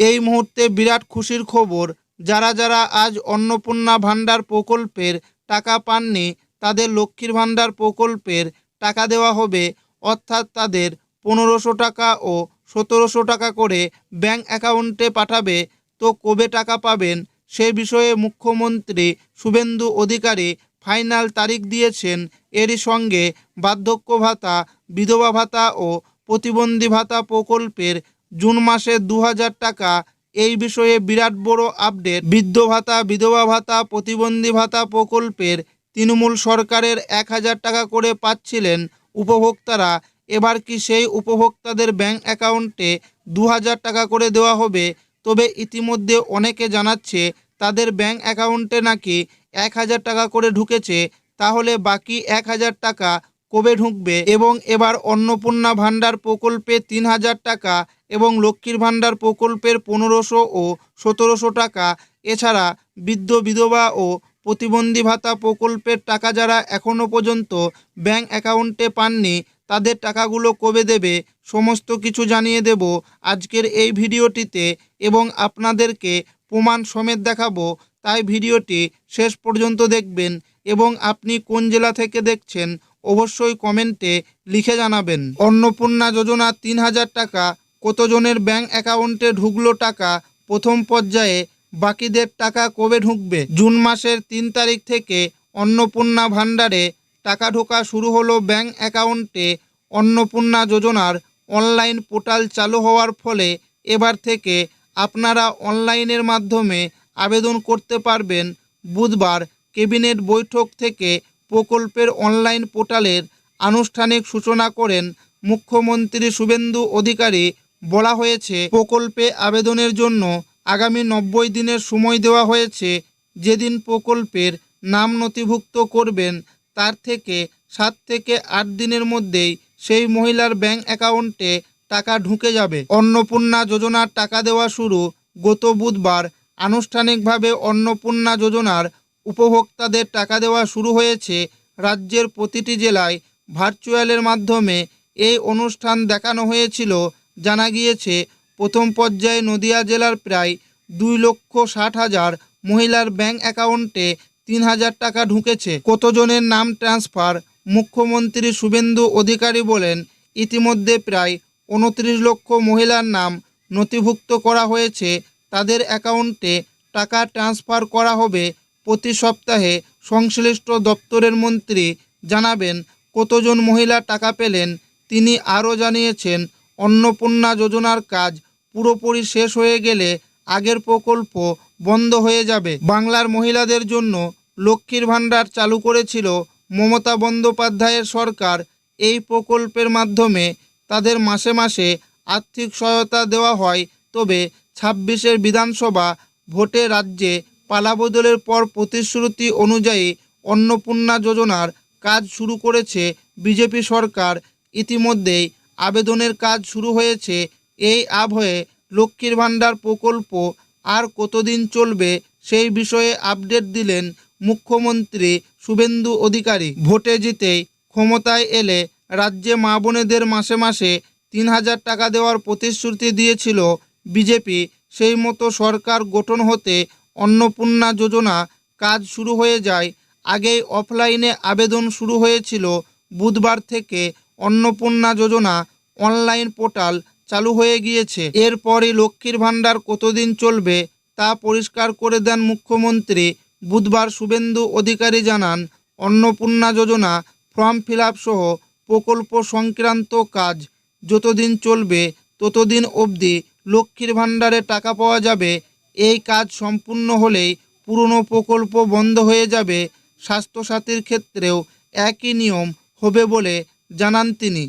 এই মুহূর্তে বিরাট খুশির খবর, যারা যারা আজ অন্নপূর্ণা ভাণ্ডার প্রকল্পের টাকা পাননি তাদের লক্ষ্মীর ভাণ্ডার প্রকল্পের টাকা দেওয়া হবে, অর্থাৎ তাদের 1500 টাকা ও 1700 টাকা করে ব্যাংক অ্যাকাউন্টে পাঠাবে। তো কবে টাকা পাবেন সে বিষয়ে মুখ্যমন্ত্রী শুভেন্দু অধিকারী ফাইনাল তারিখ দিয়েছেন। এরই সঙ্গে বার্ধক্য ভাতা, বিধবা ভাতা ও প্রতিবন্ধী ভাতা প্রকল্পের জুন মাসে 2000 টাকা, এই বিষয়ে বিরাট বড় আপডেট। বৃদ্ধ ভাতা, বিধবা ভাতা, প্রতিবন্ধী ভাতা প্রকল্পের তৃণমূল সরকারের 1000 টাকা করে পাচ্ছিলেন উপভোক্তারা। এবার কি সেই উপভোক্তাদের ব্যাংক অ্যাকাউন্টে 2000 টাকা করে দেওয়া হবে? তবে ইতিমধ্যে অনেকে জানাচ্ছে তাদের ব্যাংক অ্যাকাউন্টে নাকি 1000 টাকা করে ঢুকেছে, তাহলে বাকি 1000 টাকা কবে ঢুকবে? এবং এবার অন্নপূর্ণা ভাণ্ডার প্রকল্পে 3000 টাকা এবং লক্ষ্মীর ভাণ্ডার প্রকল্পের 1500 ও 1700 টাকা, এছাড়া বৃদ্ধ, বিধবা ও প্রতিবন্ধী ভাতা প্রকল্পের টাকা যারা এখনও পর্যন্ত ব্যাংক অ্যাকাউন্টে পাননি তাদের টাকাগুলো কবে দেবে, সমস্ত কিছু জানিয়ে দেব আজকের এই ভিডিওটিতে এবং আপনাদেরকে প্রমাণ সমেত দেখাবো। তাই ভিডিওটি শেষ পর্যন্ত দেখবেন এবং আপনি কোন জেলা থেকে দেখছেন অবশ্যই কমেন্টে লিখে জানাবেন। অন্নপূর্ণা যোজনা 3000 টাকা, কতজনের ব্যাংক অ্যাকাউন্টে ঢুকলো টাকা প্রথম পর্যায়ে, বাকিদের টাকা কবে ঢুকবে? জুন মাসের 3 তারিখ থেকে অন্নপূর্ণা ভাণ্ডারে টাকা ঢোকা শুরু হলো ব্যাংক অ্যাকাউন্টে। অন্নপূর্ণা যোজনার অনলাইন পোর্টাল চালু হওয়ার ফলে এবার থেকে আপনারা অনলাইনের মাধ্যমে আবেদন করতে পারবেন। বুধবার ক্যাবিনেট বৈঠক থেকে প্রকল্পের অনলাইন পোর্টালের আনুষ্ঠানিক সূচনা করেন মুখ্যমন্ত্রী শুভেন্দু অধিকারী। বলা হয়েছে, প্রকল্পে আবেদনের জন্য আগামী 90 দিনের সময় দেওয়া হয়েছে। যেদিন প্রকল্পের নাম নথিভুক্ত করবেন তার থেকে 7 থেকে 8 দিনের মধ্যেই সেই মহিলার ব্যাংক অ্যাকাউন্টে টাকা ঢুকে যাবে। অন্নপূর্ণা যোজনার টাকা দেওয়া শুরু গত বুধবার। আনুষ্ঠানিকভাবে অন্নপূর্ণা যোজনার উপভোক্তাদের টাকা দেওয়া শুরু হয়েছে। রাজ্যের প্রতিটি জেলায় ভার্চুয়ালের মাধ্যমে এই অনুষ্ঠান দেখানো হয়েছিল। জানা গিয়েছে, প্রথম পর্যায়ে নদিয়া জেলার প্রায় 2,60,000 মহিলার ব্যাংক অ্যাকাউন্টে 3000 টাকা ঢুকেছে। কতজনের নাম ট্রান্সফার? মুখ্যমন্ত্রী শুভেন্দু অধিকারী বলেন, ইতিমধ্যে প্রায় 29 লক্ষ মহিলার নাম নথিভুক্ত করা হয়েছে। তাদের অ্যাকাউন্টে টাকা ট্রান্সফার করা হবে প্রতি সপ্তাহে। সংশ্লিষ্ট দপ্তরের মন্ত্রী জানাবেন কতজন মহিলা টাকা পেলেন। তিনি আরও জানিয়েছেন, অন্নপূর্ণা যোজনার কাজ পুরোপুরি শেষ হয়ে গেলে আগের প্রকল্প বন্ধ হয়ে যাবে। বাংলার মহিলাদের জন্য লক্ষ্মীর ভাণ্ডার চালু করেছিল মমতা বন্দ্যোপাধ্যায়ের সরকার। এই প্রকল্পের মাধ্যমে তাদের মাসে মাসে আর্থিক সহায়তা দেওয়া হয়। তবে 26-এর বিধানসভা ভোটে রাজ্যে পালাবদলের পর প্রতিশ্রুতি অনুযায়ী অন্নপূর্ণা যোজনার কাজ শুরু করেছে বিজেপি সরকার। ইতিমধ্যেই আবেদনের কাজ শুরু হয়েছে। এই আবহে লক্ষ্মীর ভাণ্ডার প্রকল্প আর কতদিন চলবে সেই বিষয়ে আপডেট দিলেন মুখ্যমন্ত্রী শুভেন্দু অধিকারী। ভোটে জিতেই ক্ষমতায় এলে রাজ্যে মা বোনেদের মাসে মাসে 3000 টাকা দেওয়ার প্রতিশ্রুতি দিয়েছিল বিজেপি। সেই মতো সরকার গঠন হতে অন্নপূর্ণা যোজনা কাজ শুরু হয়ে যায়। আগেই অফলাইনে আবেদন শুরু হয়েছিল। বুধবার থেকে অন্নপূর্ণা যোজনা অনলাইন পোর্টাল চালু হয়ে গিয়েছে। এরপরই লক্ষ্মীর ভাণ্ডার কতদিন চলবে তা পরিষ্কার করে দেন মুখ্যমন্ত্রী। বুধবার শুভেন্দু অধিকারী জানান, অন্নপূর্ণা যোজনা ফর্ম ফিল আপ সহ প্রকল্প সংক্রান্ত কাজ যতদিন চলবে ততদিন অবধি লক্ষ্মীর ভাণ্ডারে টাকা পাওয়া যাবে। এই কাজ সম্পূর্ণ হলেই পুরনো প্রকল্প বন্ধ হয়ে যাবে। স্বাস্থ্যসাথীর ক্ষেত্রেও একই নিয়ম হবে বলে জানান তিনি।